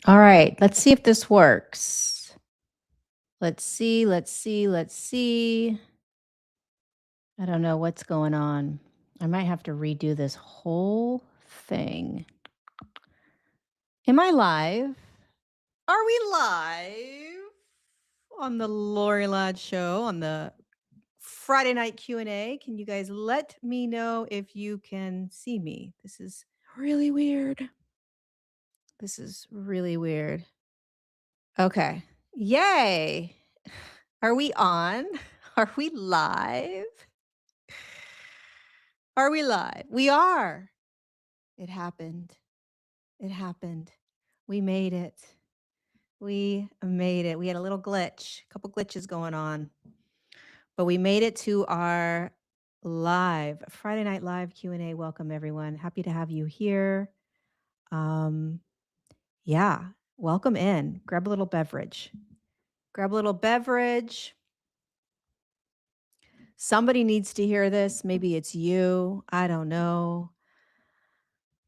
All right, let's see if this works. Let's see. I don't know what's going on. I might have to redo this whole thing. Am I live? Are we live on the Lorie Show on the Friday night Q&A? Can you guys let me know if you can see me? This is really weird. This is really weird. Okay. Yay. Are we on? Are we live? Are we live? We are. It happened. It happened. We made it. We made it. We had a little glitch, a couple glitches going on, but we made it to our live Friday Night Live Q&A. Welcome, everyone. Happy to have you here. Yeah, welcome in. Grab a little beverage. Grab a little beverage. Somebody needs to hear this. Maybe it's you. I don't know.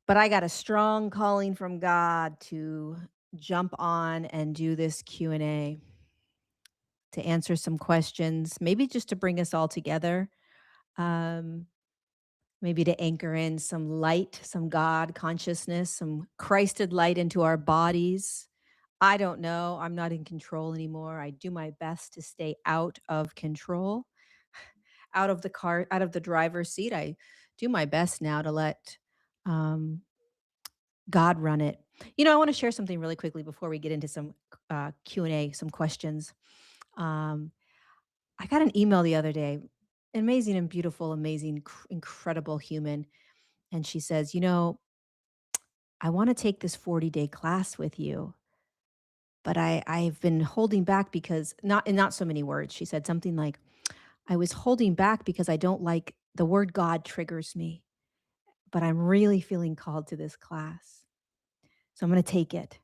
But I got a strong calling from God to jump on and do this Q&A, to answer some questions, maybe just to bring us all together, maybe to anchor in some light, some God consciousness, some Christed light into our bodies. I don't know. I'm not in control anymore. I do my best to stay out of control, out of the car, out of the driver's seat. I do my best now to let God run it. You know, I want to share something really quickly before we get into some Q&A, some questions. Um, I got an email the other day, amazing and beautiful, amazing, incredible human. And she says, I want to take this 40-day class with you, but I've been holding back because not so many words. She said something like, I was holding back because I don't like the word God triggers me, but I'm really feeling called to this class. So I'm going to take it.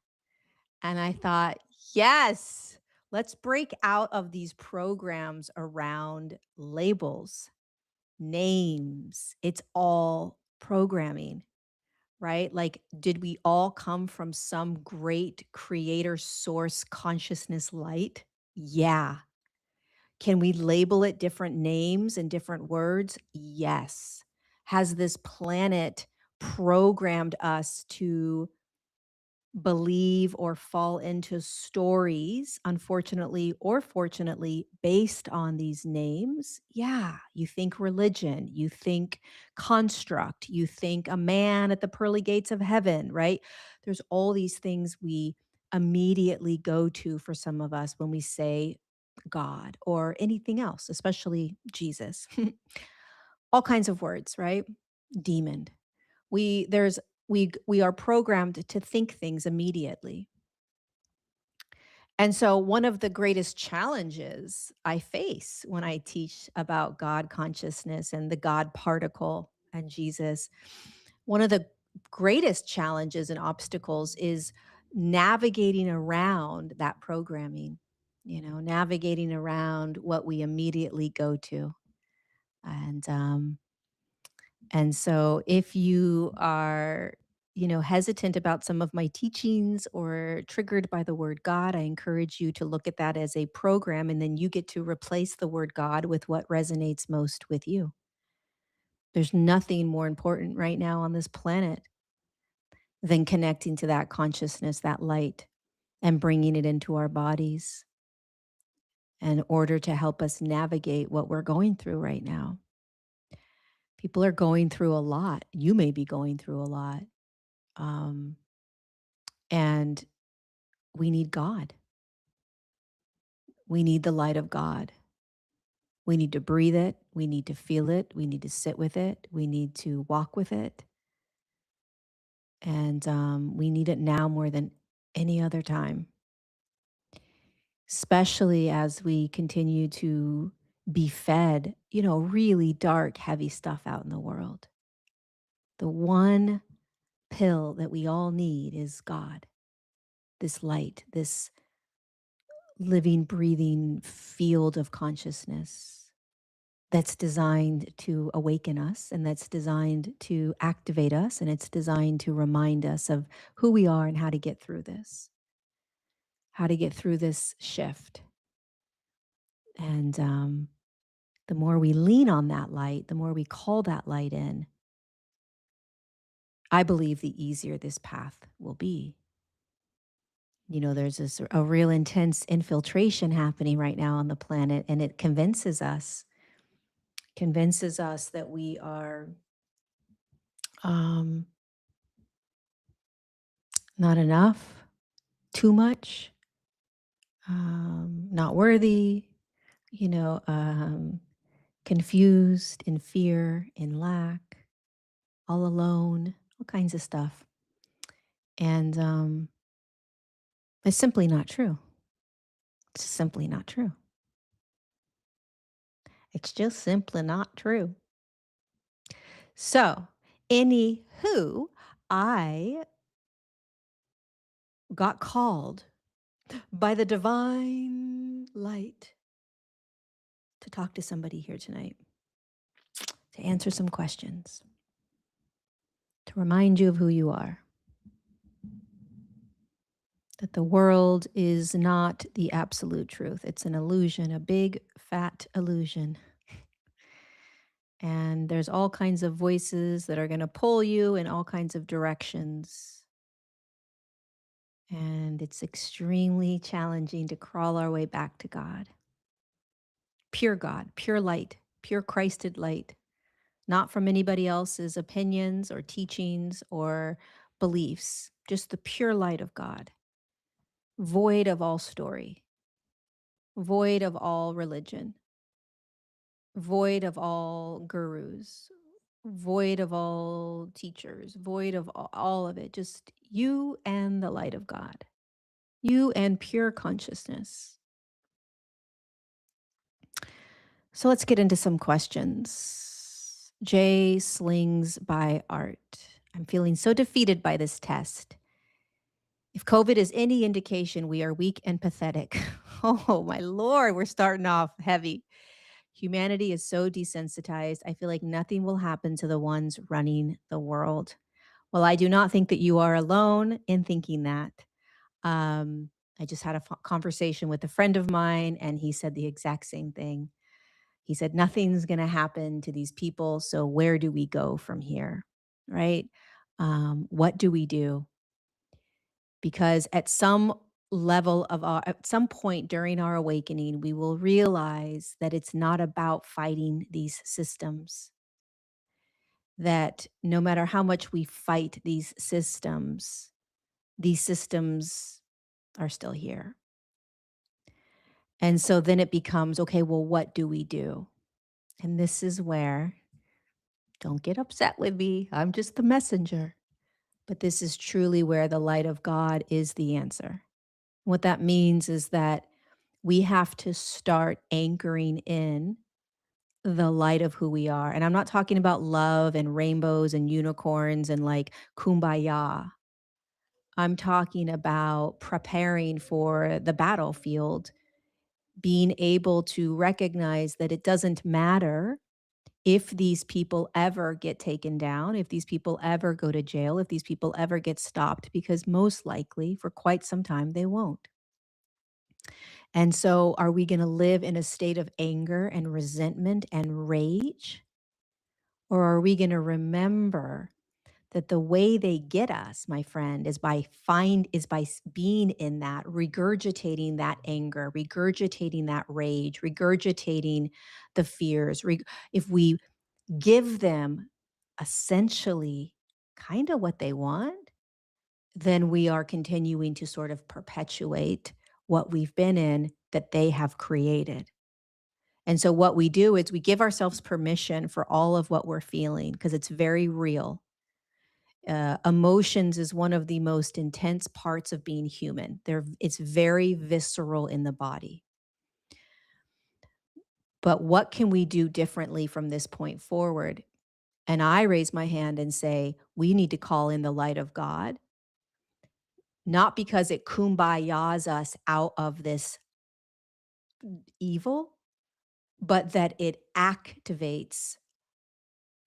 And I thought, yes, let's break out of these programs around labels, names. It's all programming, right? Like, did we all come from some great creator source consciousness light? Yeah. Can we label it different names and different words? Yes. Has this planet programmed us to believe or fall into stories, unfortunately or fortunately, based on these names? Yeah, you think religion, you think construct, you think a man at the pearly gates of heaven, right? There's all these things we immediately go to for some of us when we say God or anything else, especially Jesus. All kinds of words, right? Demon. We are programmed to think things immediately. And so one of the greatest challenges I face when I teach about God consciousness and the God particle and Jesus, one of the greatest challenges and obstacles is navigating around that programming, navigating around what we immediately go to. And so if you are, hesitant about some of my teachings or triggered by the word God, I encourage you to look at that as a program, and then you get to replace the word God with what resonates most with you. There's nothing more important right now on this planet than connecting to that consciousness, that light, and bringing it into our bodies in order to help us navigate what we're going through right now. People are going through a lot. You may be going through a lot. And we need God. We need the light of God. We need to breathe it. We need to feel it. We need to sit with it. We need to walk with it. And we need it now more than any other time, especially as we continue to be fed, really dark, heavy stuff out in the world. The one pill that we all need is God, this light, this living, breathing field of consciousness that's designed to awaken us, and that's designed to activate us, and it's designed to remind us of who we are and how to get through this. how to get through this shift. And the more we lean on that light, the more we call that light in, I believe the easier this path will be. There's a real intense infiltration happening right now on the planet, and it convinces us that we are um, not enough, too much, not worthy, you know, um, confused, in fear, in lack, all alone, all kinds of stuff. And it's simply not true. It's simply not true. It's just simply not true. So, anywho, I got called by the divine light to talk to somebody here tonight, to answer some questions, to remind you of who you are, that the world is not the absolute truth. It's an illusion, a big, fat illusion. And there's all kinds of voices that are going to pull you in all kinds of directions. And it's extremely challenging to crawl our way back to God, pure light, pure Christed light, not from anybody else's opinions or teachings or beliefs, just the pure light of God, void of all story, void of all religion, void of all gurus, void of all teachers, void of all of it, just you and the light of God, you and pure consciousness. So let's get into some questions. Jay slings by art. I'm feeling so defeated by this test. If COVID is any indication, we are weak and pathetic. Oh, my Lord, we're starting off heavy. Humanity is so desensitized. I feel like nothing will happen to the ones running the world. Well, I do not think that you are alone in thinking that. Um, I just had a conversation with a friend of mine, and he said the exact same thing. He said, nothing's going to happen to these people. So where do we go from here? Right? What do we do? Because at some point during our awakening, we will realize that it's not about fighting these systems, that no matter how much we fight these systems are still here. And so then it becomes, okay, well, what do we do? And this is where, don't get upset with me, I'm just the messenger. But this is truly where the light of God is the answer. What that means is that we have to start anchoring in the light of who we are. And I'm not talking about love and rainbows and unicorns and like kumbaya. I'm talking about preparing for the battlefield, being able to recognize that it doesn't matter if these people ever get taken down, if these people ever go to jail, if these people ever get stopped, because most likely for quite some time they won't. And so, are we going to live in a state of anger and resentment and rage? Or are we going to remember that the way they get us, my friend, is by being in that, regurgitating that anger, regurgitating that rage, regurgitating the fears. If we give them essentially kind of what they want, then we are continuing to sort of perpetuate what we've been in that they have created. And so what we do is we give ourselves permission for all of what we're feeling because it's very real. Emotions is one of the most intense parts of being human. It's very visceral in the body. But what can we do differently from this point forward? And I raise my hand and say, we need to call in the light of God, not because it kumbayas us out of this evil, but that it activates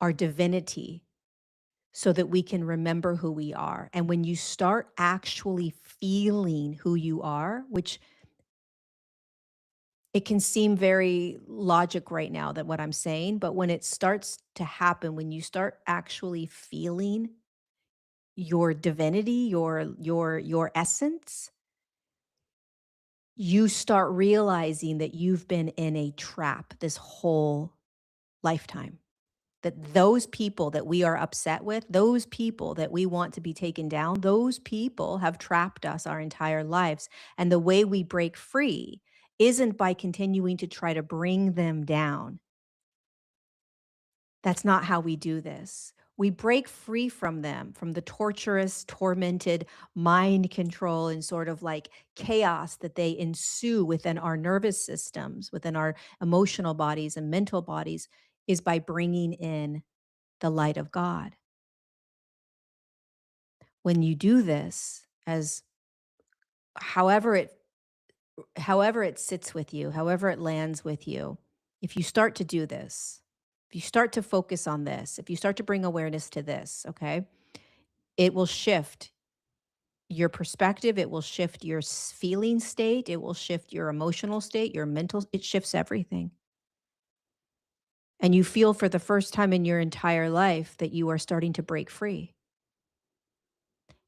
our divinity so that we can remember who we are. And when you start actually feeling who you are, which it can seem very logic right now that what I'm saying, but when it starts to happen, when you start actually feeling your divinity, your essence, you start realizing that you've been in a trap this whole lifetime. That those people that we are upset with, those people that we want to be taken down, those people have trapped us our entire lives. And the way we break free isn't by continuing to try to bring them down. That's not how we do this. We break free from them, from the torturous, tormented mind control and sort of like chaos that they ensue within our nervous systems, within our emotional bodies and mental bodies, is by bringing in the light of God. When you do this, as however it however it sits with you, however it lands with you, if you start to do this, if you start to focus on this, if you start to bring awareness to this, okay, it will shift your perspective, it will shift your feeling state, it will shift your emotional state, your mental, it shifts everything. And you feel for the first time in your entire life that you are starting to break free,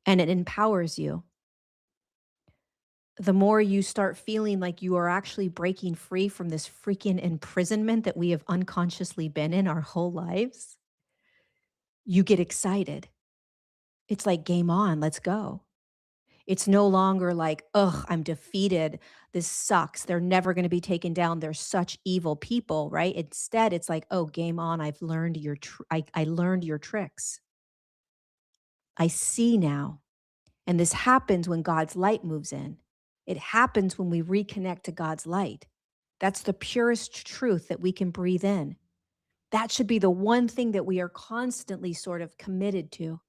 and it empowers you. The more you start feeling like you are actually breaking free from this freaking imprisonment that we have unconsciously been in our whole lives, you get excited. It's like, game on, let's go. It's no longer like, ugh, I'm defeated. This sucks. They're never going to be taken down. They're such evil people, right? Instead, it's like, oh, game on. I've learned I learned your tricks. I see now. And this happens when God's light moves in. It happens when we reconnect to God's light. That's the purest truth that we can breathe in. That should be the one thing that we are constantly sort of committed to,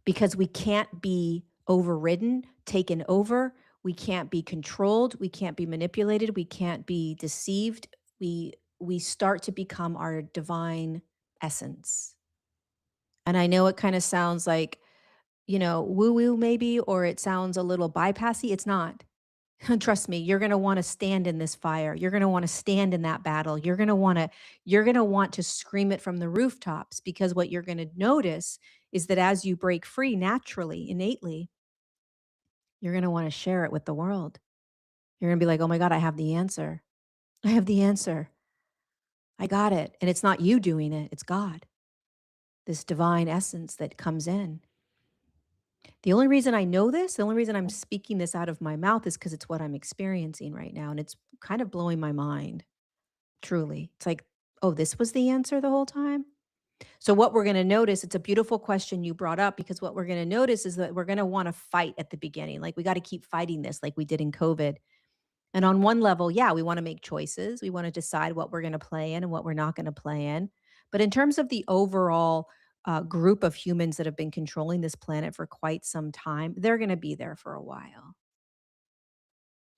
because we can't be overridden, taken over. We can't be controlled. We can't be manipulated. We can't be deceived. We start to become our divine essence. And I know it kind of sounds like, woo woo maybe, or it sounds a little bypassy. It's not. Trust me, you're going to want to stand in this fire. You're going to want to stand in that battle. You're going to want to scream it from the rooftops, because what you're going to notice is that as you break free naturally, innately, you're going to want to share it with the world. You're going to be like, "Oh my god, I have the answer. I have the answer. I got it." And it's not you doing it, it's God. This divine essence that comes in. The only reason I know this, the only reason I'm speaking this out of my mouth is because it's what I'm experiencing right now, and it's kind of blowing my mind, truly. It's like, "Oh, this was the answer the whole time?" So what we're gonna notice, it's a beautiful question you brought up, because what we're gonna notice is that we're gonna wanna fight at the beginning, like, we gotta keep fighting this like we did in COVID. And on one level, yeah, we wanna make choices, we wanna decide what we're gonna play in and what we're not gonna play in. But in terms of the overall, group of humans that have been controlling this planet for quite some time, they're gonna be there for a while.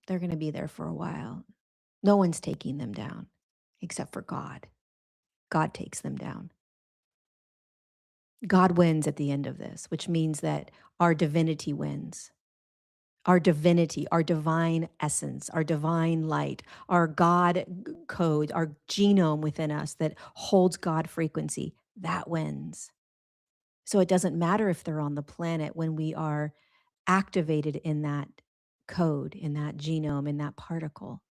They're gonna be there for a while. No one's taking them down except for God. God takes them down. God wins at the end of this, which means that our divinity wins. Our divinity, our divine essence, our divine light, our God code, our genome within us that holds God frequency, that wins. So it doesn't matter if they're on the planet when we are activated in that code, in that genome, in that particle.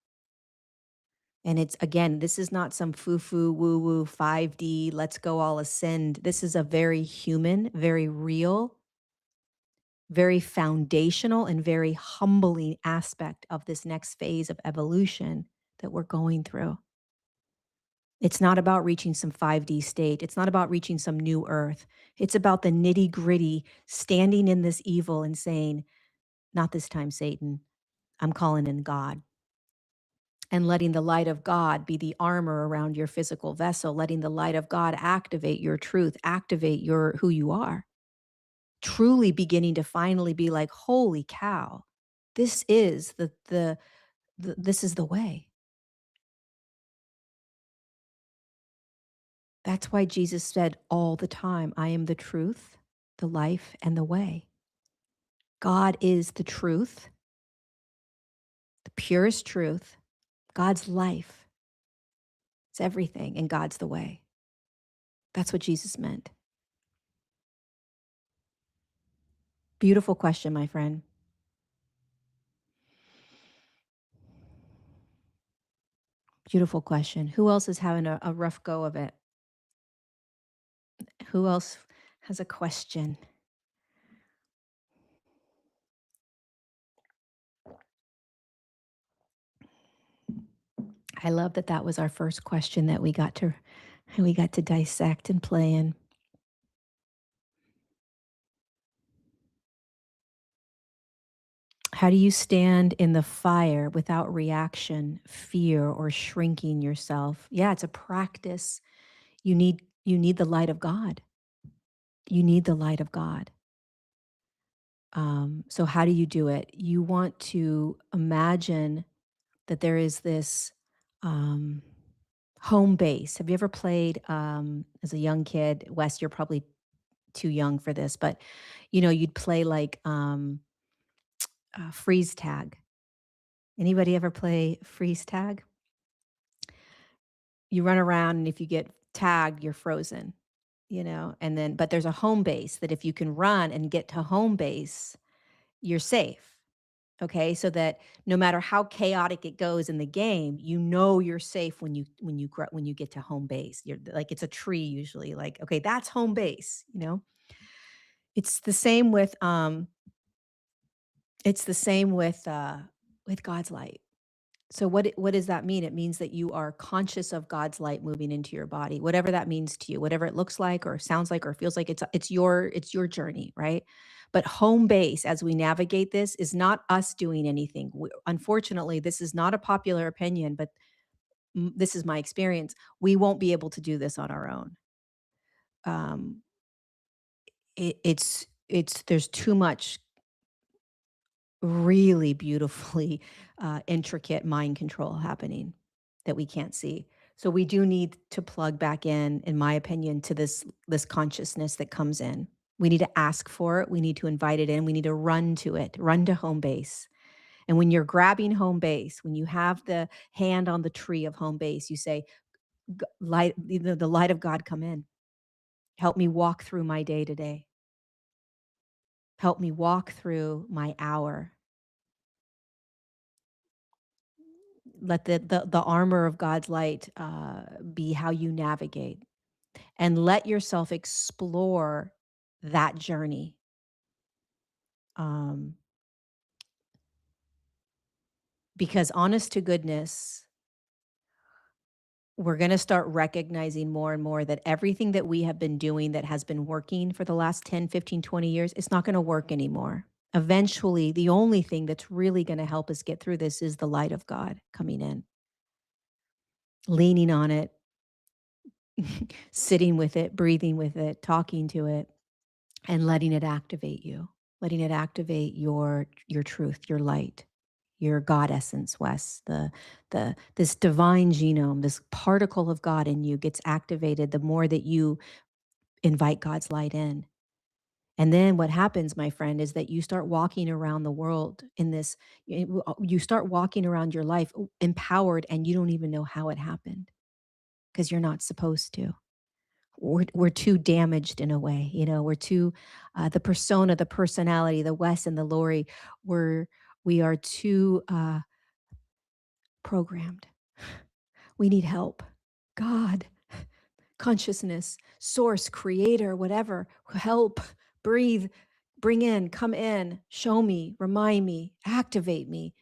And it's, again, this is not some foo foo, woo woo, 5D, let's go all ascend. This is a very human, very real, very foundational, and very humbling aspect of this next phase of evolution that we're going through. It's not about reaching some 5D state. It's not about reaching some new earth. It's about the nitty gritty, standing in this evil and saying, not this time, Satan. I'm calling in God. And letting the light of God be the armor around your physical vessel, letting the light of God activate your truth, activate your who you are. Truly beginning to finally be like, holy cow, this is this is the way. That's why Jesus said all the time, I am the truth, the life, and the way. God is the truth, the purest truth. God's life. It's everything, and God's the way. That's what Jesus meant. Beautiful question, my friend. Beautiful question. Who else is having a rough go of it? Who else has a question? I love that that was our first question that we got to dissect and play in. How do you stand in the fire without reaction, fear, or shrinking yourself? Yeah, it's a practice. You need the light of God. You need the light of God. So how do you do it? You want to imagine that there is this um, home base. Have you ever played as a young kid? Wes, you're probably too young for this, but you'd play like freeze tag. Anybody ever play freeze tag? You run around, and if you get tagged, you're frozen. And then but there's a home base that if you can run and get to home base, you're safe. Okay, so that no matter how chaotic it goes in the game, you're safe when you get to home base. You're like it's a tree usually. Like okay, that's home base. It's the same with with God's light. So what does that mean? It means that you are conscious of God's light moving into your body, whatever that means to you, whatever it looks like or sounds like or feels like. It's your journey, right? But home base, as we navigate this, is not us doing anything. Unfortunately, this is not a popular opinion, but this is my experience. We won't be able to do this on our own. Um, it's there's too much really beautifully intricate mind control happening that we can't see. So we do need to plug back in my opinion, to this consciousness that comes in. We need to ask for it. We need to invite it in. We need to run to it, run to home base. And when you're grabbing home base, when you have the hand on the tree of home base, you say, Light, the light of God come in. Help me walk through my day today. Help me walk through my hour. Let the armor of God's light be how you navigate, and let yourself explore that journey. Um, because honest to goodness, we're going to start recognizing more and more that everything that we have been doing that has been working for the last 10, 15, 20 years, it's not going to work anymore. Eventually, the only thing that's really going to help us get through this is the light of God coming in, leaning on it, sitting with it, breathing with it, talking to it, and letting it activate you, letting it activate your truth, your light, your God essence, Wes. The this divine genome, this particle of God in you gets activated the more that you invite God's light in. And then what happens, my friend, is that you start walking around the world in this, you start walking around your life empowered, and you don't even know how it happened because you're not supposed to. We're too damaged in a way, we're too the persona, the personality, the Wes and the Lorie, we are too programmed. We need help. God, consciousness, source, creator, whatever, help, breathe, bring in, come in, show me, remind me, activate me.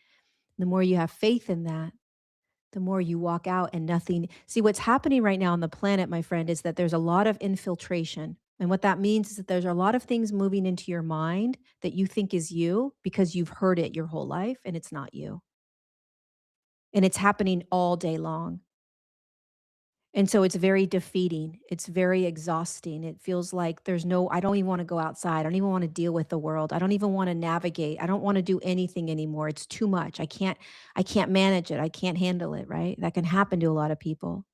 The more you have faith in that, the more you walk out and nothing. See, what's happening right now on the planet, my friend, is that there's a lot of infiltration. And what that means is that there's a lot of things moving into your mind that you think is you because you've heard it your whole life and it's not you. And it's happening all day long. And so it's very defeating. It's very exhausting. It feels like I don't even want to go outside. I don't even want to deal with the world. I don't even want to navigate. I don't want to do anything anymore. It's too much. I can't manage it. I can't handle it, right? That can happen to a lot of people.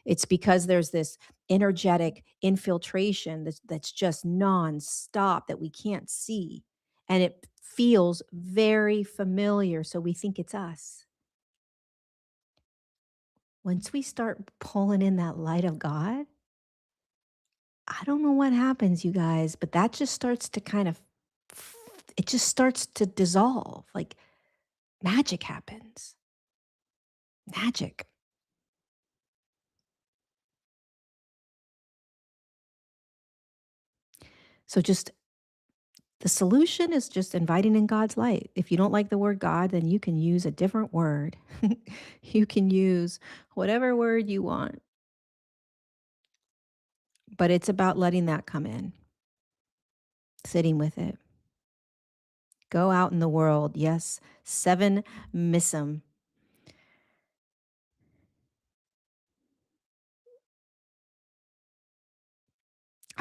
It's because there's this energetic infiltration that's just nonstop that we can't see. And it feels very familiar. So we think it's us. Once we start pulling in that light of God, I don't know what happens, you guys, but that just starts to kind of, it just starts to dissolve. Like magic happens. Magic. So just the solution is just inviting in God's light. If you don't like the word God, then you can use a different word. You can use whatever word you want, but it's about letting that come in, sitting with it. Go out in the world. Yes, 7 miss 'em.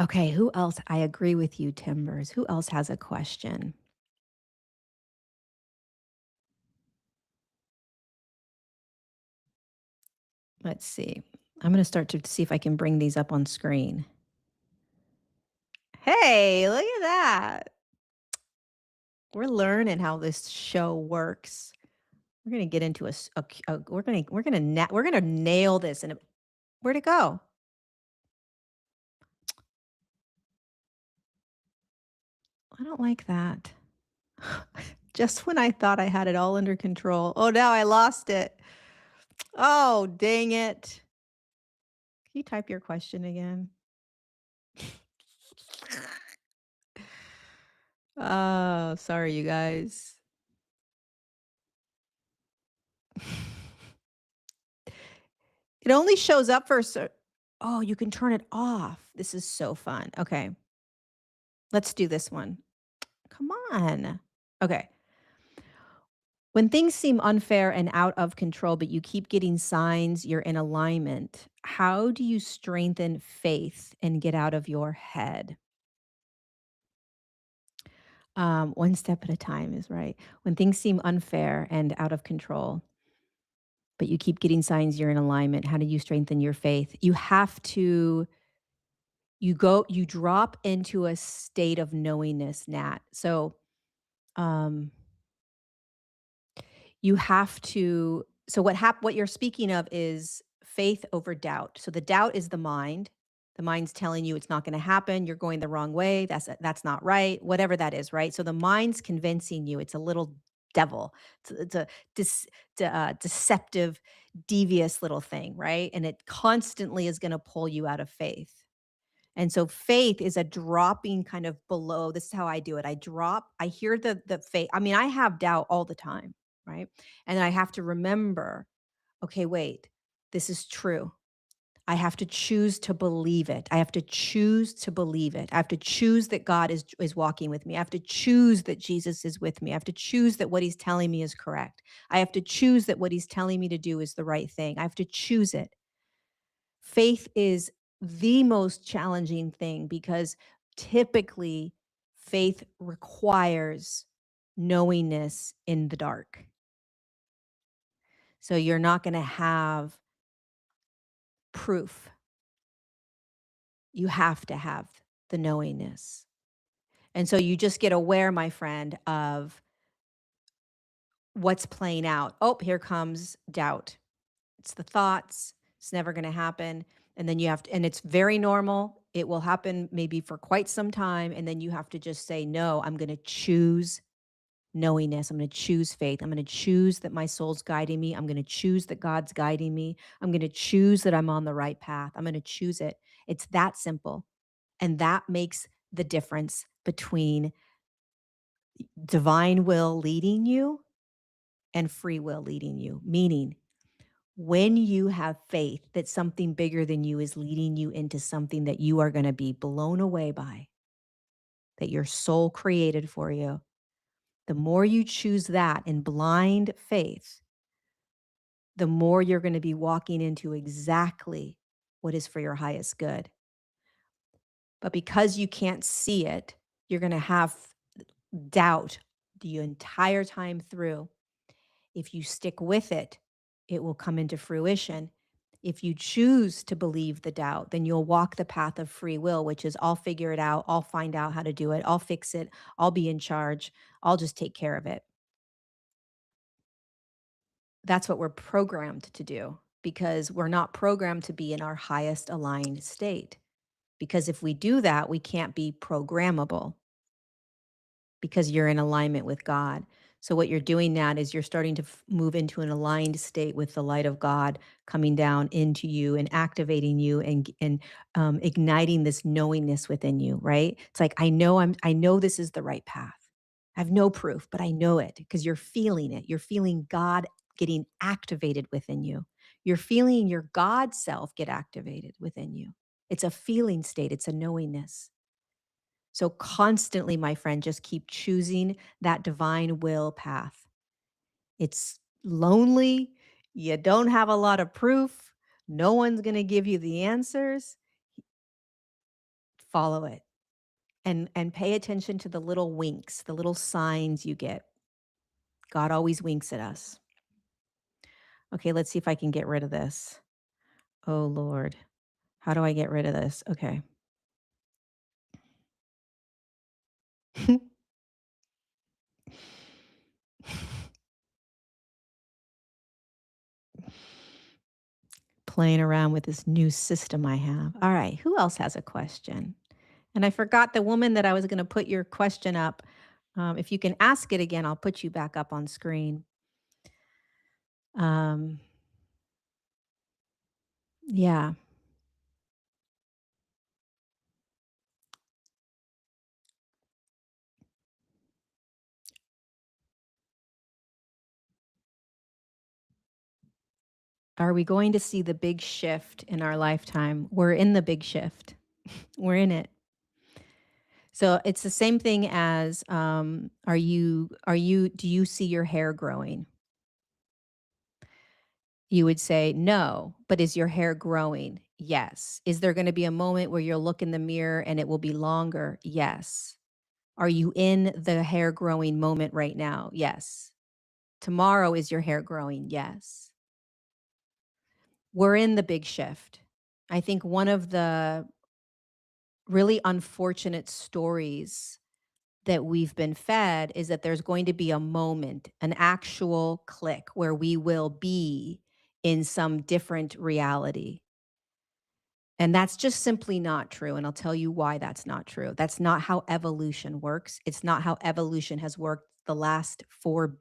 Okay, who else? I agree with you, Timbers. Who else has a question? Let's see. I'm going to start to see if I can bring these up on screen. Hey, look at that. We're learning how this show works. We're gonna get into we're gonna nail this. And where'd it go? I don't like that. Just when I thought I had it all under control. Oh, now I lost it. Oh, dang it. Can you type your question again? Oh, sorry, you guys. It only shows up for oh, you can turn it off. This is so fun. Okay, let's do this one. Come on. Okay. When things seem unfair and out of control, but you keep getting signs you're in alignment, how do you strengthen faith and get out of your head? One step at a time is right. When things seem unfair and out of control, but you keep getting signs you're in alignment, how do you strengthen your faith? You have to, you drop into a state of knowingness, Nat. So, um, you have to so what you're speaking of is faith over doubt. So the doubt is the mind. The mind's telling you it's not gonna happen, you're going the wrong way, that's not right, whatever that is, right? So the mind's convincing you, it's a little devil. It's a dis deceptive, devious little thing, right? And it constantly is gonna pull you out of faith. And so faith is a dropping kind of below. This is how I do it. I hear the faith. I mean, I have doubt all the time, right? And I have to remember, okay, wait, this is true. I have to choose to believe it. I have to choose to believe it. I have to choose that God is walking with me. I have to choose that Jesus is with me. I have to choose that what he's telling me is correct. I have to choose that what he's telling me to do is the right thing. I have to choose it. Faith is the most challenging thing because typically faith requires knowingness in the dark. So you're not going to have proof. You have to have the knowingness. And so you just get aware, my friend, of what's playing out. Oh, here comes doubt. It's the thoughts. It's never going to happen. And then you have to, and it's very normal. It will happen maybe for quite some time. And then you have to just say, no, I'm going to choose knowingness. I'm going to choose faith. I'm going to choose that my soul's guiding me. I'm going to choose that God's guiding me. I'm going to choose that I'm on the right path. I'm going to choose it. It's that simple. And that makes the difference between divine will leading you and free will leading you, meaning when you have faith that something bigger than you is leading you into something that you are going to be blown away by, that your soul created for you, the more you choose that in blind faith, the more you're going to be walking into exactly what is for your highest good. But because you can't see it, you're going to have doubt the entire time through. If you stick with it, it will come into fruition. If you choose to believe the doubt, then you'll walk the path of free will, which is I'll figure it out. I'll find out how to do it. I'll fix it. I'll be in charge. I'll just take care of it. That's what we're programmed to do because we're not programmed to be in our highest aligned state. Because if we do that, we can't be programmable because you're in alignment with God. So what you're doing now is you're starting to move into an aligned state with the light of God coming down into you and activating you and igniting this knowingness within you. Right? It's like I know this is the right path. I have no proof, but I know it because you're feeling it. You're feeling God getting activated within you. You're feeling your God self get activated within you. It's a feeling state. It's a knowingness. So constantly, my friend, just keep choosing that divine will path. It's lonely. You don't have a lot of proof. No one's going to give you the answers. Follow it and pay attention to the little winks, the little signs you get. God always winks at us. Okay, let's see if I can get rid of this. Oh Lord. How do I get rid of this? Okay. Playing around with this new system I have. All right, who else has a question? And I forgot the woman that I was going to put your question up. If you can ask it again, I'll put you back up on screen. Um, yeah. Are we going to see the big shift in our lifetime? We're in the big shift. We're in it. So it's the same thing as do you see your hair growing? You would say no, but is your hair growing? Yes. Is there going to be a moment where you'll look in the mirror and it will be longer? Yes. Are you in the hair growing moment right now? Yes. Tomorrow is your hair growing? Yes. We're in the big shift. I think one of the really unfortunate stories that we've been fed is that there's going to be a moment, an actual click where we will be in some different reality. And that's just simply not true. And I'll tell you why that's not true. That's not how evolution works. It's not how evolution has worked the last 4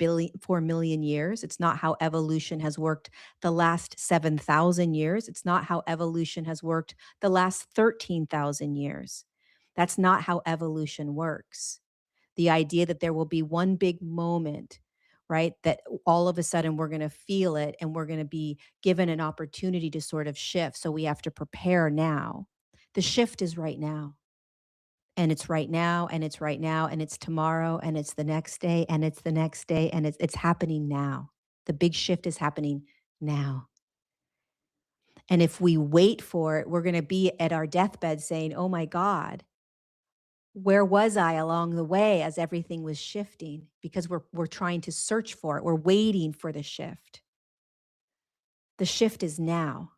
million years. It's not how evolution has worked the last 7,000 years. It's not how evolution has worked the last 13,000 years. That's not how evolution works. The idea that there will be one big moment, right? That all of a sudden we're going to feel it and we're going to be given an opportunity to sort of shift. So we have to prepare now. The shift is right now. And it's right now, and it's right now, and it's tomorrow, and it's the next day, and it's the next day, and it's happening now. The big shift is happening now. And if we wait for it, we're going to be at our deathbed saying, oh my God, where was I along the way as everything was shifting? Because we're trying to search for it. We're waiting for the shift. The shift is now.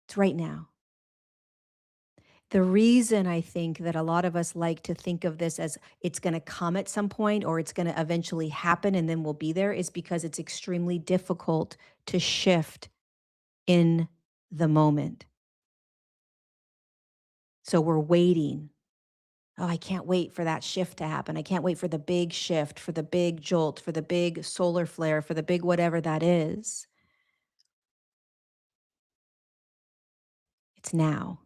It's right now. The reason I think that a lot of us like to think of this as it's going to come at some point or it's going to eventually happen and then we'll be there is because it's extremely difficult to shift in the moment. So we're waiting. Oh, I can't wait for that shift to happen. I can't wait for the big shift, for the big jolt, for the big solar flare, for the big whatever that is. It's now.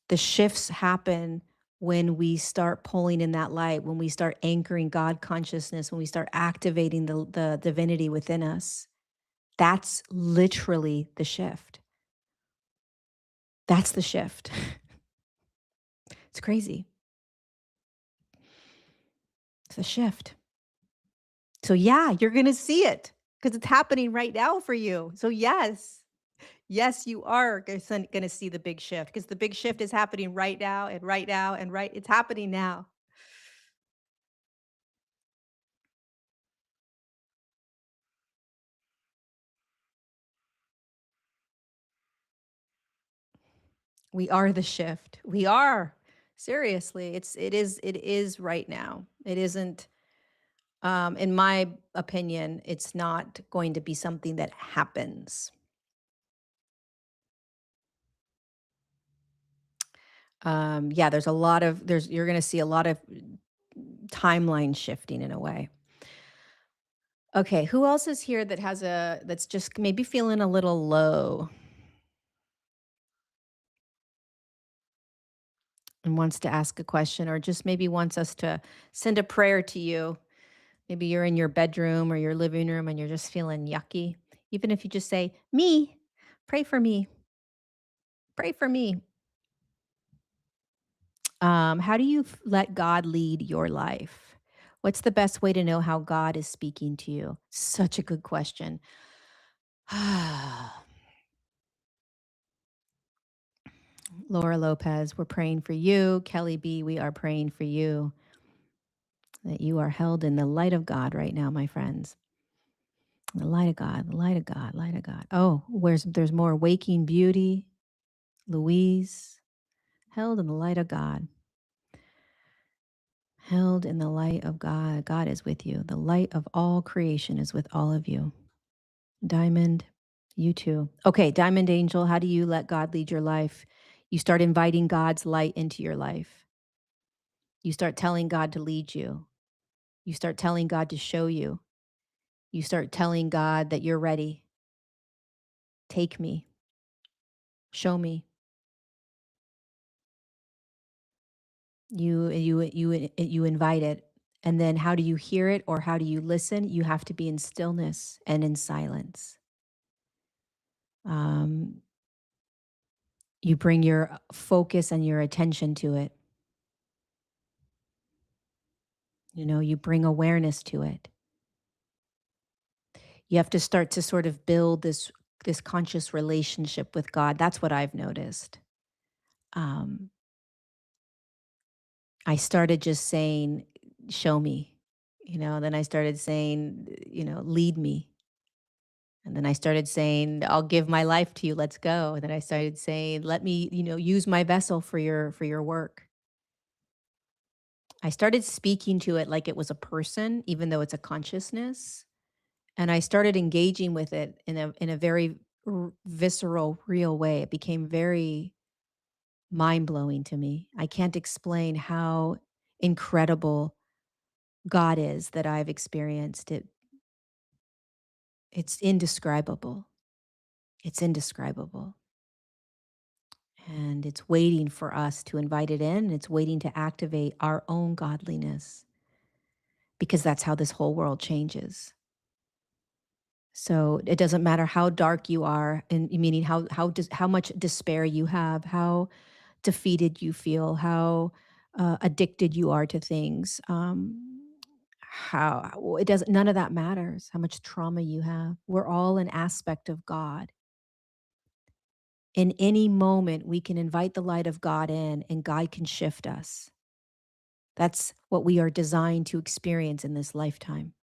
The shifts happen when we start pulling in that light, when we start anchoring God consciousness, when we start activating the divinity within us. That's literally the shift. That's the shift. It's crazy. It's a shift. So yeah, you're going to see it because it's happening right now for you. So yes, yes, you are going to see the big shift because the big shift is happening right now and right now and it's happening now. We are the shift. We are. Seriously, it is right now. It isn't in my opinion, it's not going to be something that happens. Yeah, there's a lot of there's you're going to see a lot of timeline shifting in a way. Okay, who else is here that has a that's just maybe feeling a little low and wants to ask a question or just maybe wants us to send a prayer to you? Maybe you're in your bedroom or your living room and you're just feeling yucky. Even if you just say, "Me, pray for me. Pray for me." How do you let God lead your life? What's the best way to know how God is speaking to you? Such a good question. Laura Lopez, we're praying for you. Kelly B, we are praying for you that you are held in the light of God right now, my friends. The light of God, the light of God, light of God. Oh, where's there's more waking beauty. Louise, held in the light of God. Held in the light of God. God is with you. The light of all creation is with all of you. Diamond, you too. Okay, Diamond Angel, how do you let God lead your life? You start inviting God's light into your life. You start telling God to lead you. You start telling God to show you. You start telling God that you're ready. Take me, show me. You invite it. And then how do you hear it or how do you listen? You have to be in stillness and in silence. Um, you bring your focus and your attention to it. You know, you bring awareness to it. You have to start to sort of build this conscious relationship with God. That's what I've noticed. Um, I started just saying, "Show me," then I started saying, "Lead me." And then I started saying, "I'll give my life to you. Let's go." And then I started saying, "Let me, use my vessel for your work." I started speaking to it like it was a person, even though it's a consciousness. And I started engaging with it in a very visceral, real way. It became very mind blowing to me. I can't explain how incredible God is that I've experienced it. It's indescribable. It's indescribable. And it's waiting for us to invite it in. And it's waiting to activate our own godliness because that's how this whole world changes. So it doesn't matter how dark you are, and meaning how much despair you have, how defeated you feel, how addicted you are to things. How it doesn't. None of that matters. How much trauma you have. We're all an aspect of God. In any moment, we can invite the light of God in, and God can shift us. That's what we are designed to experience in this lifetime.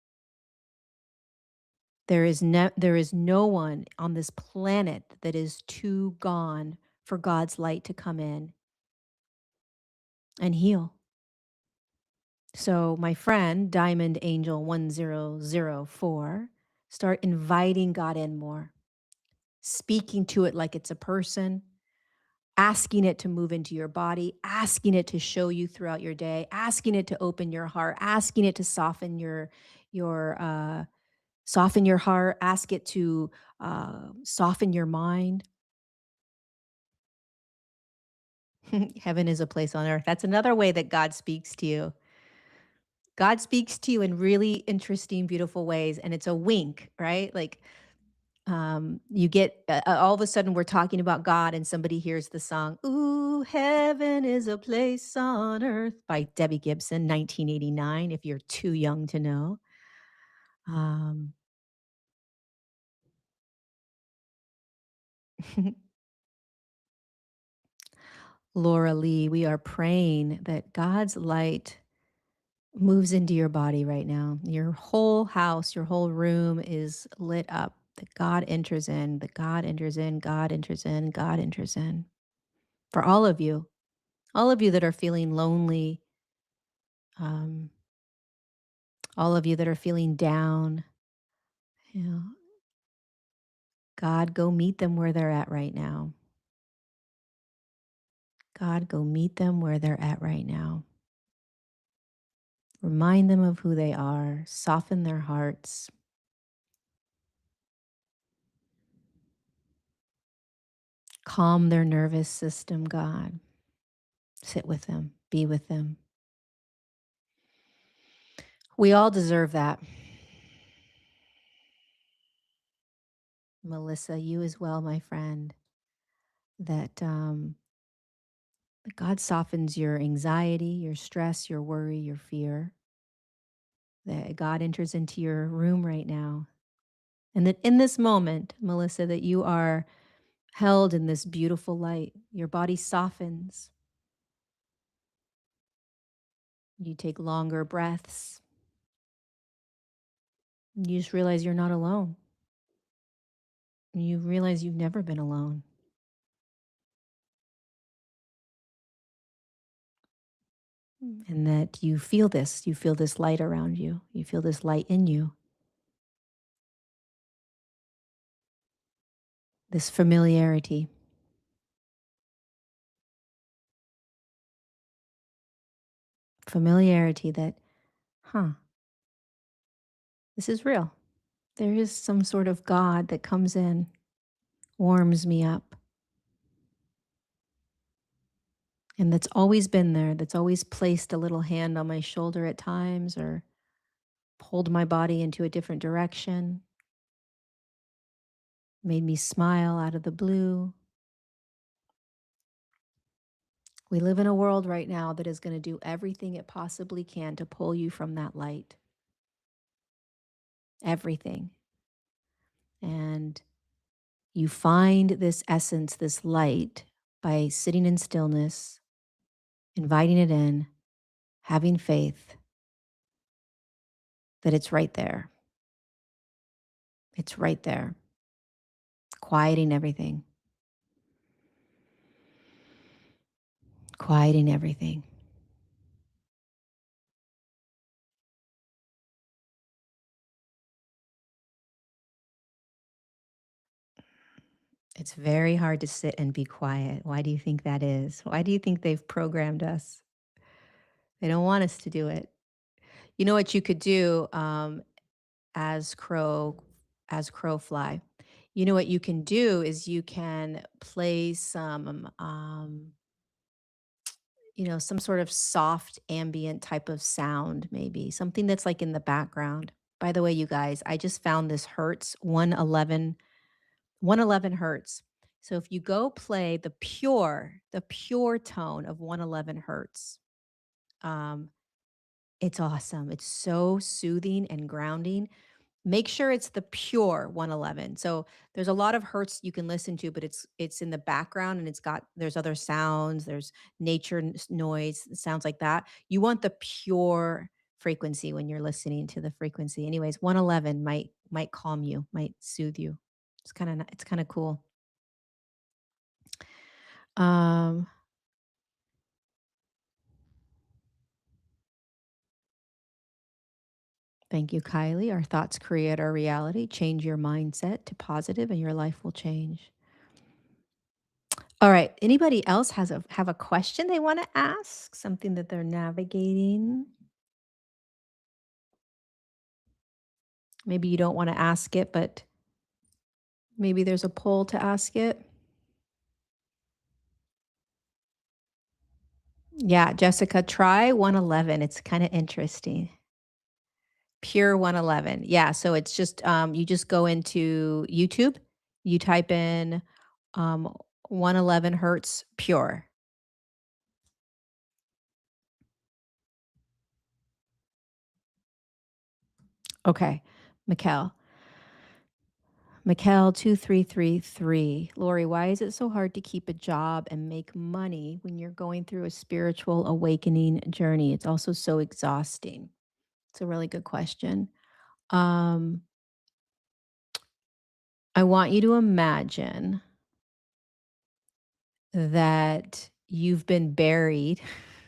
There is no one on this planet that is too gone for God's light to come in and heal. So, my friend, Diamond Angel 1004, start inviting God in more, speaking to it like it's a person, asking it to move into your body, asking it to show you throughout your day, asking it to open your heart, asking it to your soften your heart, ask it to soften your mind. Heaven is a place on earth. That's another way that God speaks to you. God speaks to you in really interesting, beautiful ways, and it's a wink, right? Like you get all of a sudden we're talking about God, and somebody hears the song "Ooh, Heaven is a Place on Earth" by Debbie Gibson, 1989. If you're too young to know, um, Laura Lee, we are praying that God's light moves into your body right now. Your whole house, your whole room is lit up. That God enters in, that God enters in, God enters in, God enters in. for all of you that are feeling lonely, um, all of you that are feeling down, you know, God, go meet them where they're at right now. God, go meet them where they're at right now. Remind them of who they are, soften their hearts, calm their nervous system, God. Sit with them, be with them. We all deserve that. Melissa, you as well, my friend, that God softens your anxiety, your stress, your worry, your fear, that God enters into your room right now. And that in this moment, Melissa, that you are held in this beautiful light. Your body softens. You take longer breaths. You just realize you're not alone. You realize you've never been alone. And that you feel this light around you, you feel this light in you, this familiarity, familiarity that, huh, this is real. There is some sort of God that comes in, warms me up, and that's always been there, that's always placed a little hand on my shoulder at times or pulled my body into a different direction, made me smile out of the blue. We live in a world right now that is going to do everything it possibly can to pull you from that light. Everything. And you find this essence, this light, by sitting in stillness, inviting it in, having faith that it's right there. It's right there, quieting everything, quieting everything. It's very hard to sit and be quiet. Why do you think that is? Why do you think they've programmed us? They don't want us to do it. You know what you could do, as crow as crow fly. You know what you can do is you can play some some sort of soft ambient type of sound, maybe something that's like in the background. By the way, you guys, I just found this Hertz 111 hertz. So if you go play the pure tone of 111 hertz, um, it's awesome. It's so soothing and grounding. Make sure it's the pure 111. So there's a lot of hertz you can listen to, but it's in the background and there's other sounds, there's nature noise, sounds like that. You want the pure frequency when you're listening to the frequency. Anyways, 111 might calm you, might soothe you. It's kind of cool. Um Thank you, Kylie. Our thoughts create our reality. Change your mindset to positive and your life will change. All right. Anybody else have a question they want to ask? Something that they're navigating? Maybe you don't want to ask it, but maybe there's a poll to ask it. Yeah, Jessica, try 111. It's kind of interesting. Pure 111. Yeah, so it's just you just go into YouTube, you type in 111 hertz pure. Okay. Mikkel. Mikkel 2333. Lorie, why is it so hard to keep a job and make money when you're going through a spiritual awakening journey? It's also so exhausting. It's a really good question. Um, I want you to imagine that you've been buried.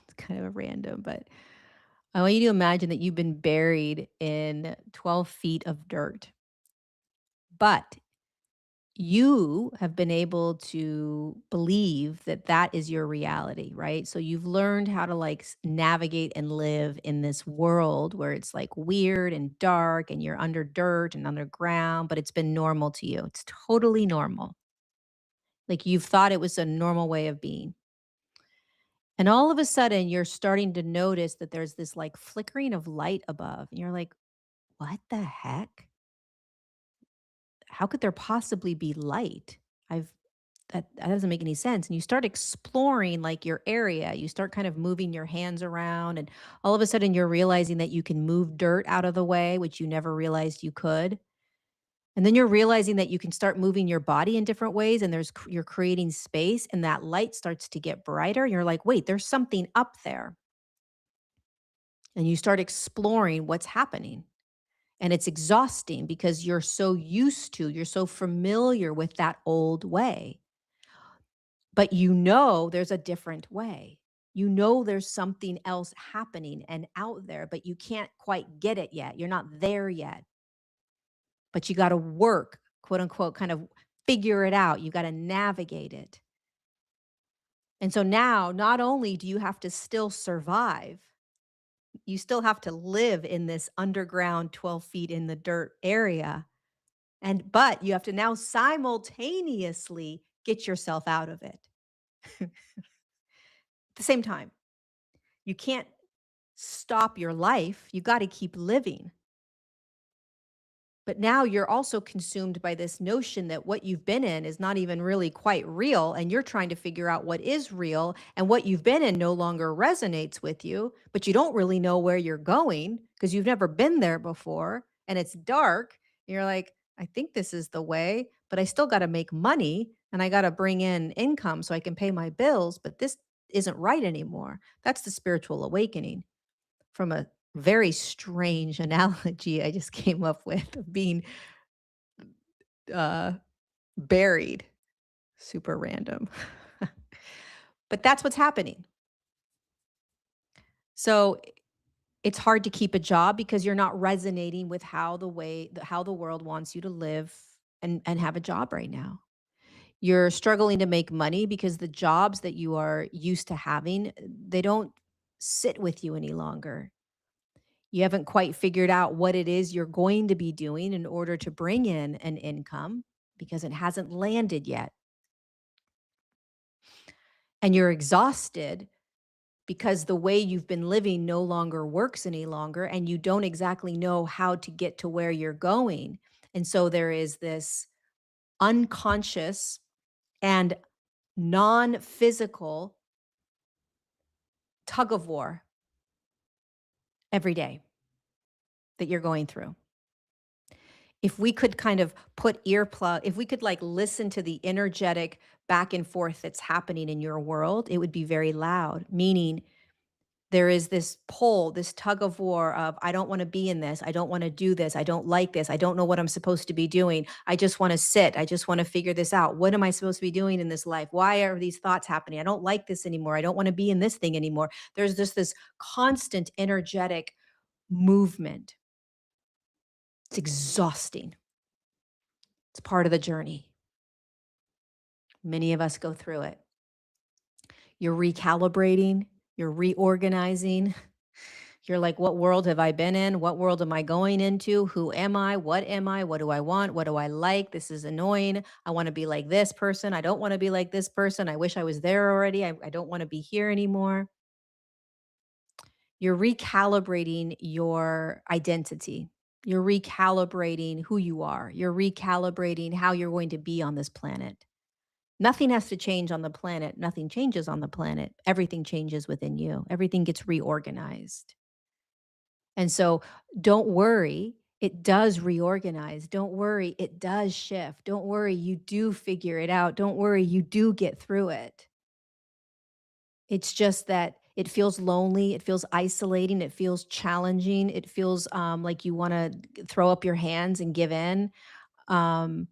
It's kind of random, but I want you to imagine that you've been buried in 12 feet of dirt, but you have been able to believe that that is your reality, right? So you've learned how to like navigate and live in this world where it's like weird and dark and you're under dirt and underground, but it's been normal to you. It's totally normal. Like you've thought it was a normal way of being. And all of a sudden, you're starting to notice that there's this like flickering of light above. And you're like, what the heck? How could there possibly be light? I've that doesn't make any sense. And you start exploring like your area. You start kind of moving your hands around, and all of a sudden you're realizing that you can move dirt out of the way, which you never realized you could. And then you're realizing that you can start moving your body in different ways, and you're creating space, and that light starts to get brighter. You're like, wait, there's something up there. And you start exploring what's happening. And it's exhausting because you're so familiar with that old way. But you know there's a different way. You know there's something else happening and out there, but you can't quite get it yet. You're not there yet. But you got to work, quote unquote, kind of figure it out. You got to navigate it. And so now, not only do you have to still survive, you still have to live in this underground 12 feet in the dirt area. But you have to now simultaneously get yourself out of it at the same time. You can't stop your life. You got to keep living. But now you're also consumed by this notion that what you've been in is not even really quite real. And you're trying to figure out what is real. And what you've been in no longer resonates with you, but you don't really know where you're going because you've never been there before. And it's dark. And you're like, I think this is the way, but I still got to make money and I got to bring in income so I can pay my bills. But this isn't right anymore. That's the spiritual awakening from a very strange analogy I just came up with of being uh, buried. Super random. But that's what's happening. So it's hard to keep a job because you're not resonating with how the world wants you to live and have a job right now. You're struggling to make money because the jobs that you are used to having, they don't sit with you any longer. You haven't quite figured out what it is you're going to be doing in order to bring in an income because it hasn't landed yet. And you're exhausted because the way you've been living no longer works any longer and you don't exactly know how to get to where you're going. And so there is this unconscious and non physical tug of war every day that you're going through. If we could kind of if we could like listen to the energetic back and forth that's happening in your world, it would be very loud, meaning there is this pull, this tug of war of, I don't want to be in this. I don't want to do this. I don't like this. I don't know what I'm supposed to be doing. I just want to sit. I just want to figure this out. What am I supposed to be doing in this life? Why are these thoughts happening? I don't like this anymore. I don't want to be in this thing anymore. There's just this constant energetic movement. It's exhausting. It's part of the journey. Many of us go through it. You're recalibrating, you're reorganizing. You're like, what world have I been in? What world am I going into? Who am I? What am I? What do I want? What do I like? This is annoying. I want to be like this person. I don't want to be like this person. I wish I was there already. I don't want to be here anymore. You're recalibrating your identity. You're recalibrating who you are. You're recalibrating how you're going to be on this planet. Nothing has to change on the planet. Nothing changes on the planet. Everything changes within you. Everything gets reorganized. And so don't worry, it does reorganize. Don't worry, it does shift. Don't worry, you do figure it out. Don't worry, you do get through it. It's just that it feels lonely. It feels isolating. It feels challenging. It feels like you want to throw up your hands and give in. Um,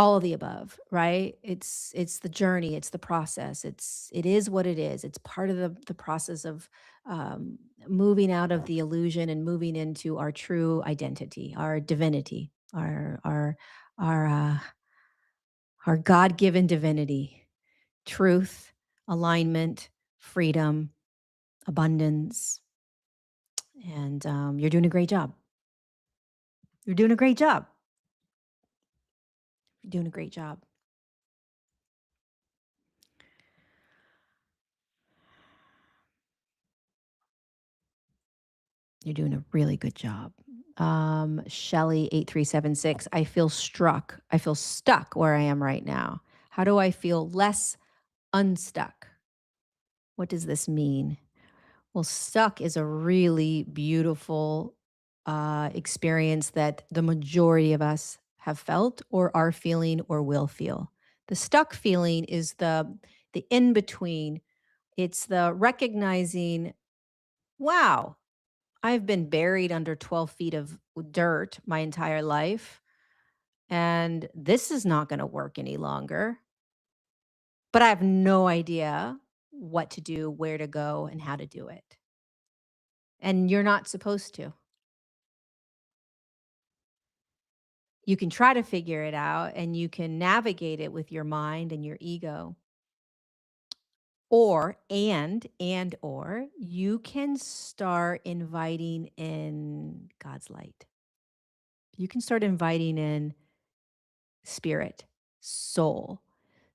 All of the above, right? It's the journey, it's the process. It is what it is. It's part of the process of um, moving out of the illusion and moving into our true identity, our divinity, our God-given divinity, truth, alignment, freedom, abundance, and you're doing a great job. You're doing a great job. You're doing a great job. You're doing a really good job. Shelly 8376, I feel struck. I feel stuck where I am right now. How do I feel less unstuck? What does this mean? Well, stuck is a really beautiful experience that the majority of us have felt or are feeling or will feel. The stuck feeling is the in between. It's the recognizing, wow, I've been buried under 12 feet of dirt my entire life, and this is not going to work any longer. But I have no idea what to do, where to go, and how to do it. And you're not supposed to. You can try to figure it out and you can navigate it with your mind and your ego. Or you can start inviting in God's light. You can start inviting in spirit, soul,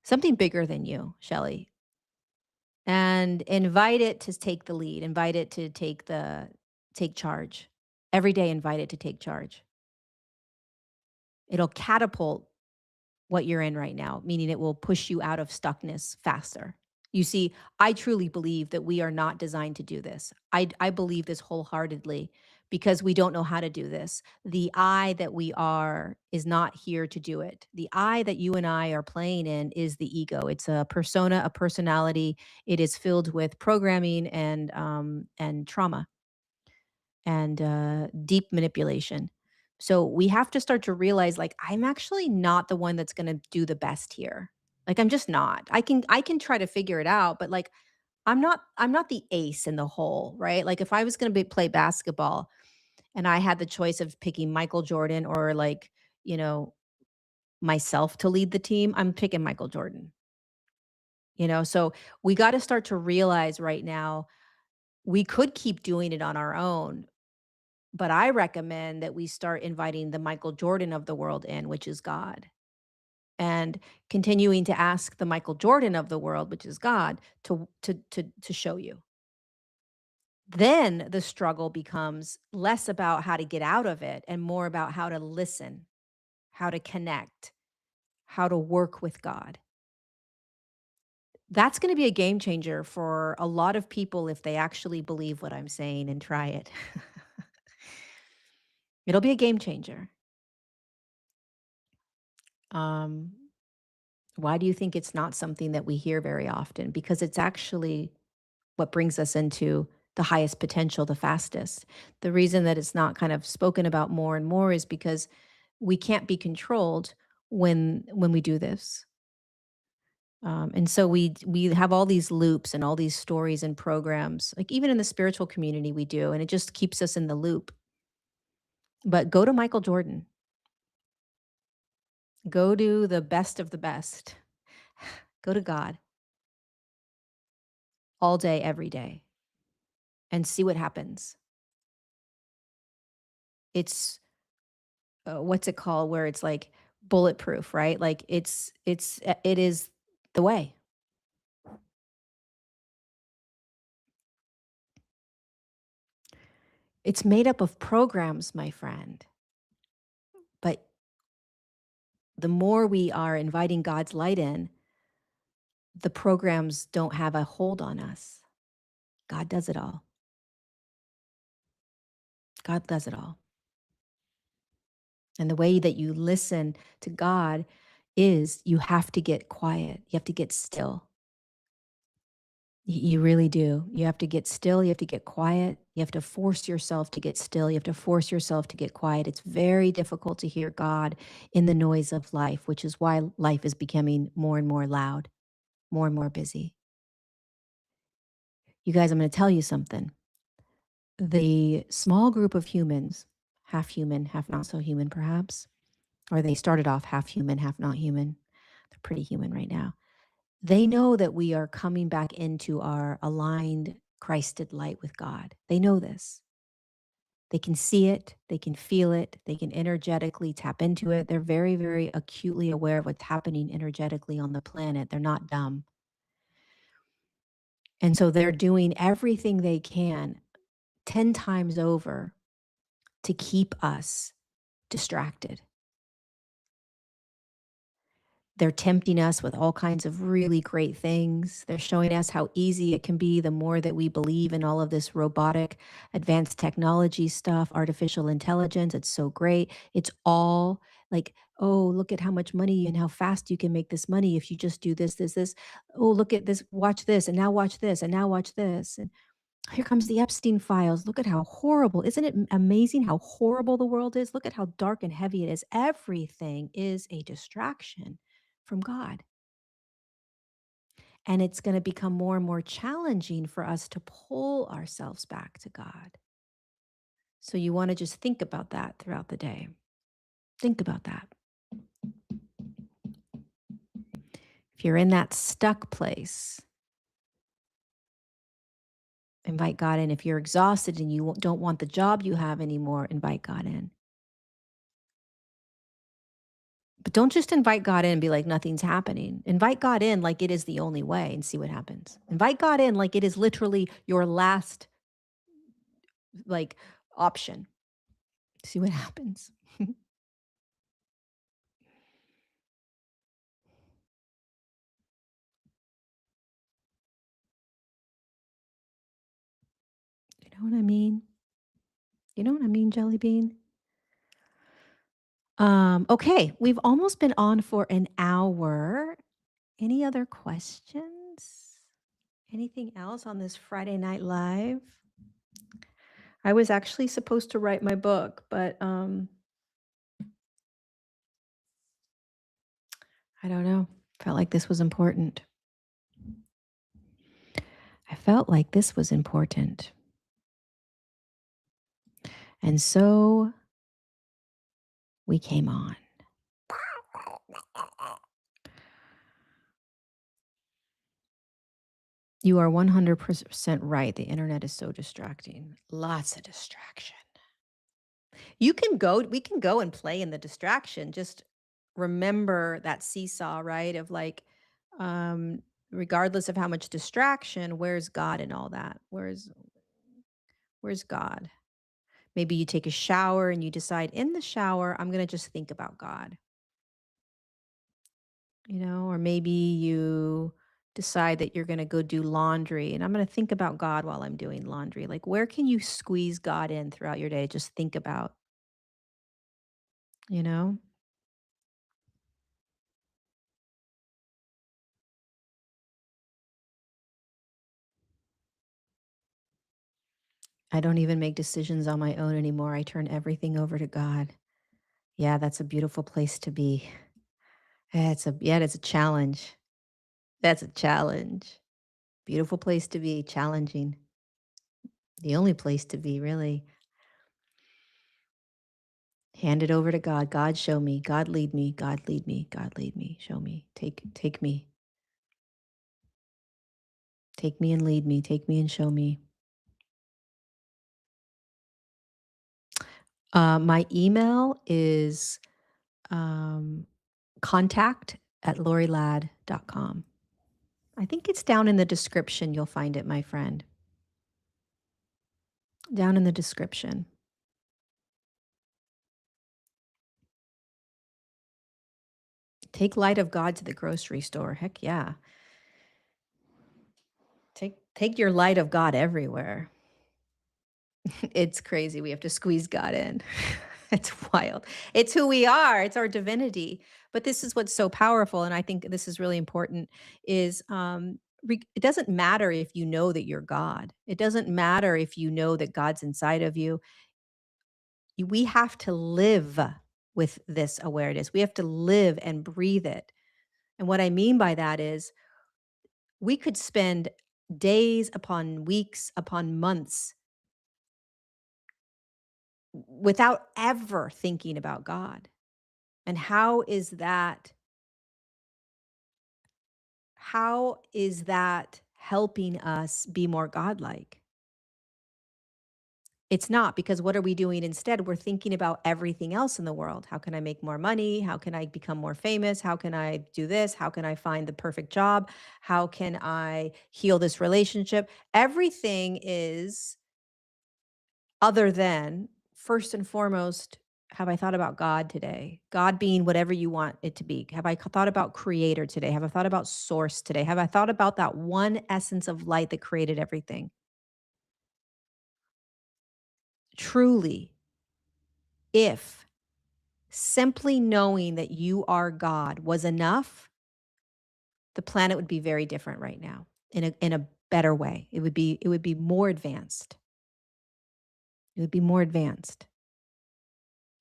something bigger than you, Shelley, and invite it to take the lead, invite it to take charge. Every day invite it to take charge. It'll catapult what you're in right now, meaning it will push you out of stuckness faster. You see, I truly believe that we are not designed to do this. I believe this wholeheartedly because we don't know how to do this. The I that we are is not here to do it. The I that you and I are playing in is the ego. It's a persona, a personality. It is filled with programming and trauma and deep manipulation. So we have to start to realize like I'm actually not the one that's going to do the best here. Like I'm just not. I can try to figure it out, but like I'm not the ace in the hole, right? Like if I was going to play basketball and I had the choice of picking Michael Jordan or like, you know, myself to lead the team, I'm picking Michael Jordan. So we got to start to realize right now we could keep doing it on our own. But I recommend that we start inviting the Michael Jordan of the world in, which is God, and continuing to ask the Michael Jordan of the world, which is God, to show you. Then the struggle becomes less about how to get out of it and more about how to listen, how to connect, how to work with God. That's going to be a game changer for a lot of people if they actually believe what I'm saying and try it. It'll be a game changer. Um, Why do you think it's not something that we hear very often? Because it's actually what brings us into the highest potential the fastest. The reason that it's not kind of spoken about more and more is because we can't be controlled when we do this. And so we have all these loops and all these stories and programs, like even in the spiritual community we do, and it just keeps us in the loop. But go to Michael Jordan. Go to the best of the best. Go to God all day, every day, and see what happens. It's what's it called? Where it's like bulletproof, right? Like it is the way. It's made up of programs, my friend. But the more we are inviting God's light in, the programs don't have a hold on us. God does it all. God does it all. And the way that you listen to God is you have to get quiet. You have to get still. You really do. You have to get still, you have to get quiet, you have to force yourself to get still, you have to force yourself to get quiet. It's very difficult to hear God in the noise of life, which is why life is becoming more and more loud, more and more busy. You guys, I'm gonna tell you something. The small group of humans, half human, half not so human perhaps, or they started off half human, half not human. They're pretty human right now. They know that we are coming back into our aligned, Christed light with God. They know this. They can see it, they can feel it, they can energetically tap into it. They're very, very acutely aware of what's happening energetically on the planet. They're not dumb. And so they're doing everything they can 10 times over to keep us distracted. They're tempting us with all kinds of really great things. They're showing us how easy it can be the more that we believe in all of this robotic, advanced technology stuff, artificial intelligence. It's so great. It's all like, oh, look at how much money and how fast you can make this money if you just do this, this, this. Oh, look at this, watch this, and now watch this, and now watch this. And here comes the Epstein files. Look at how horrible. Isn't it amazing how horrible the world is? Look at how dark and heavy it is. Everything is a distraction from God. And it's going to become more and more challenging for us to pull ourselves back to God. So you want to just think about that throughout the day. Think about that. If you're in that stuck place, invite God in. If you're exhausted and you don't want the job you have anymore, invite God in. But don't just invite God in and be like, nothing's happening. Invite God in like it is the only way and see what happens. Invite God in like it is literally your last like option. See what happens. You know what I mean? You know what I mean, Jelly Bean? Okay, we've almost been on for an hour. Any other questions? Anything else on this Friday Night Live? I was actually supposed to write my book, but I don't know. Felt like this was important. I felt like this was important. And so we came on. You are 100% right. The internet is so distracting. Lots of distraction. We can go and play in the distraction. Just remember that seesaw, right? Of like, regardless of how much distraction, where's God in all that? Where's God? Maybe you take a shower and you decide in the shower, I'm going to just think about God. Or maybe you decide that you're going to go do laundry and I'm going to think about God while I'm doing laundry. Like, where can you squeeze God in throughout your day? Just think about, you know? I don't even make decisions on my own anymore. I turn everything over to God. Yeah, that's a beautiful place to be. It's a challenge. That's a challenge. Beautiful place to be, challenging. The only place to be, really. Hand it over to God. God, show me. God, lead me. God, lead me. God, lead me. Show me. Take me. Take me and lead me. Take me and show me. My email is contact@lorielad.com. I think it's down in the description. You'll find it, my friend. Down in the description. Take light of God to the grocery store. Heck yeah. Take your light of God everywhere. It's crazy. We have to squeeze God in. It's wild. It's who we are. It's our divinity. But this is what's so powerful, and I think this is really important, is It doesn't matter if you know that you're God. It doesn't matter if you know that God's inside of you. We have to live with this awareness. We have to live and breathe it. And what I mean by that is we could spend days upon weeks upon months without ever thinking about God. And how is that helping us be more godlike? It's not, because what are we doing instead? We're thinking about everything else in the world. How can I make more money? How can I become more famous? How can I do this? How can I find the perfect job? How can I heal this relationship? Everything is other than, first and foremost, have I thought about God today? God being whatever you want it to be. Have I thought about creator today? Have I thought about source today? Have I thought about that one essence of light that created everything? Truly, if simply knowing that you are God was enough, the planet would be very different right now, in a better way. It would be more advanced. It would be more advanced.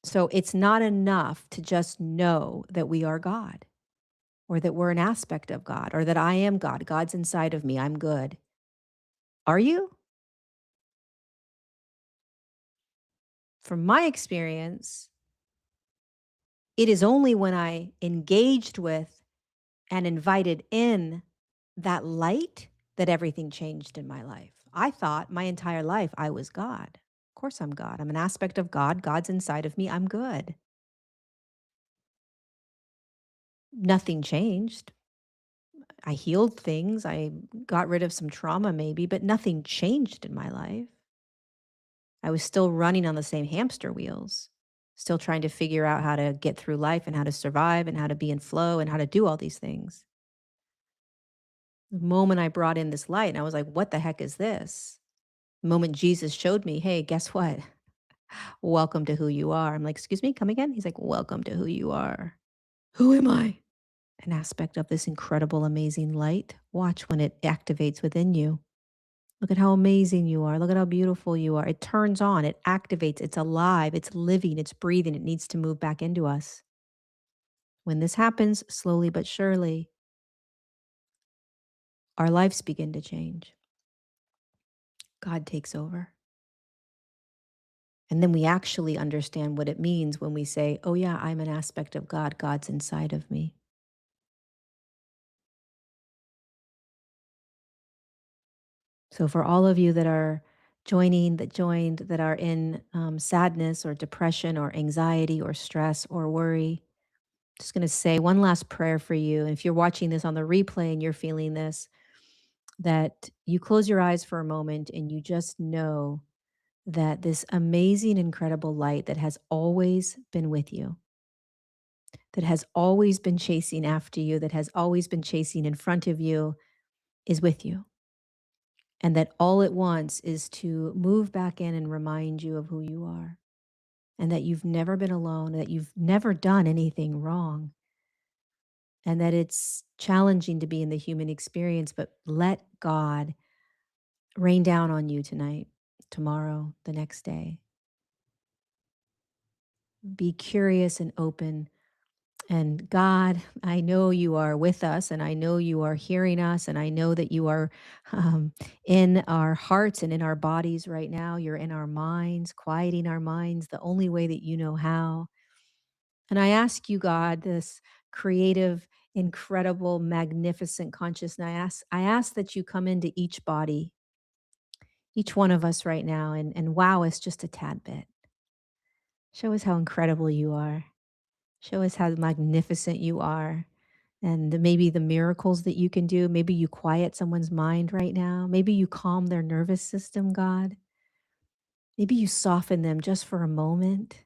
So it's not enough to just know that we are God, or that we're an aspect of God, or that I am God. God's inside of me. I'm good. Are you? From my experience, it is only when I engaged with and invited in that light that everything changed in my life. I thought my entire life I was God. Of course, I'm God. I'm an aspect of God. God's inside of me. I'm good. Nothing changed. I healed things. I got rid of some trauma, maybe, but nothing changed in my life. I was still running on the same hamster wheels, still trying to figure out how to get through life and how to survive and how to be in flow and how to do all these things. The moment I brought in this light and I was like, what the heck is this? The moment Jesus showed me, hey, guess what? Welcome to who you are. I'm like, excuse me, come again? He's like, welcome to who you are. Who am I? An aspect of this incredible, amazing light. Watch when it activates within you. Look at how amazing you are. Look at how beautiful you are. It turns on, it activates, it's alive, it's living, it's breathing. It needs to move back into us. When this happens, slowly but surely, our lives begin to change. God takes over. And then we actually understand what it means when we say, oh, yeah, I'm an aspect of God. God's inside of me. So, for all of you that are joined, that are in sadness or depression or anxiety or stress or worry, just going to say one last prayer for you. And if you're watching this on the replay and you're feeling this, that you close your eyes for a moment and you just know that this amazing, incredible light that has always been with you, that has always been chasing after you, that has always been chasing in front of you, is with you. And that all it wants is to move back in and remind you of who you are, and that you've never been alone, that you've never done anything wrong, and that it's challenging to be in the human experience, but let God rain down on you tonight, tomorrow, the next day. Be curious and open. And God, I know you are with us, and I know you are hearing us, and I know that you are in our hearts and in our bodies right now. You're in our minds, quieting our minds the only way that you know how. And I ask you, God, this creative, incredible, magnificent consciousness, I ask that you come into each body, each one of us right now, and wow us just a tad bit. Show us how incredible you are. Show us how magnificent you are, and maybe the miracles that you can do. Maybe you quiet someone's mind right now. Maybe you calm their nervous system, God. Maybe you soften them just for a moment.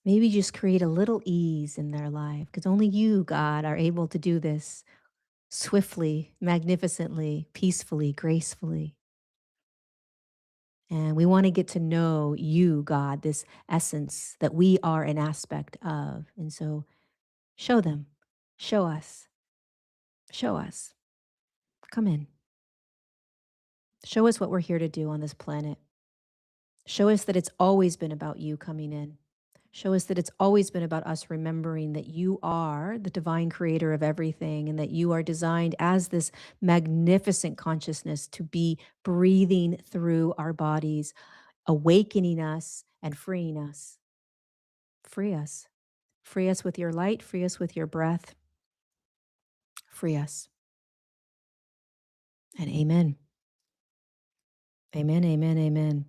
Maybe just create a little ease in their life, because only you, God, are able to do this swiftly, magnificently, peacefully, gracefully. And we want to get to know you, God, this essence that we are an aspect of. And so show them, show us. Show us. Come in. Show us what we're here to do on this planet. Show us that it's always been about you coming in. Show us that it's always been about us remembering that you are the divine creator of everything and that you are designed as this magnificent consciousness to be breathing through our bodies, awakening us and freeing us. Free us. Free us with your light, free us with your breath. Free us. And amen. Amen, amen, amen.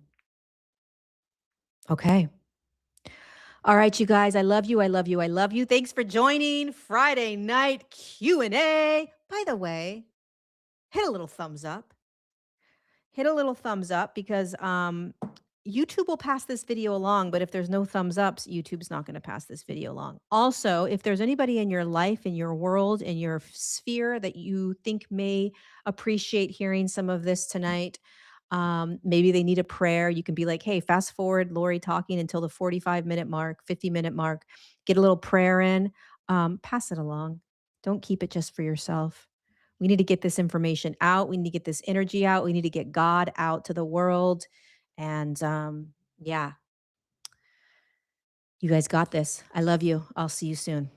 Okay. All right, you guys, I love you. I love you. I love you. Thanks for joining Friday night Q&A. By the way, hit a little thumbs up. Hit a little thumbs up because YouTube will pass this video along, but if there's no thumbs ups, YouTube's not going to pass this video along. Also, if there's anybody in your life, in your world, in your sphere that you think may appreciate hearing some of this tonight, maybe they need a prayer. You can be like, hey, fast forward Lorie talking until the 45-minute mark, 50-minute mark, get a little prayer in, pass it along. Don't keep it just for yourself. We need to get this information out. We need to get this energy out. We need to get God out to the world. And yeah, you guys got this. I love you. I'll see you soon.